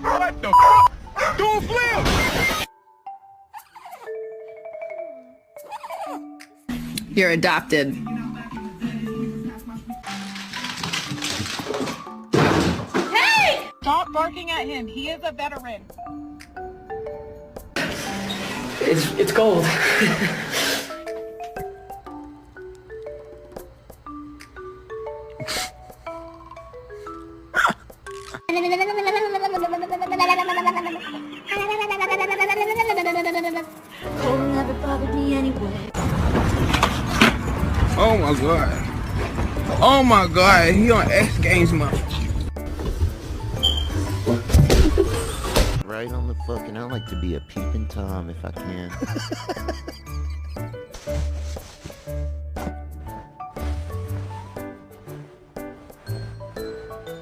What the fuck? Don't flip! You're adopted. Hey! Stop barking at him. He is a veteran. It's gold. Cold never bothered me anyway. Oh my god. Oh my god, he on X Games mode. Right on the fucking, I like to be a peeping Tom if I can.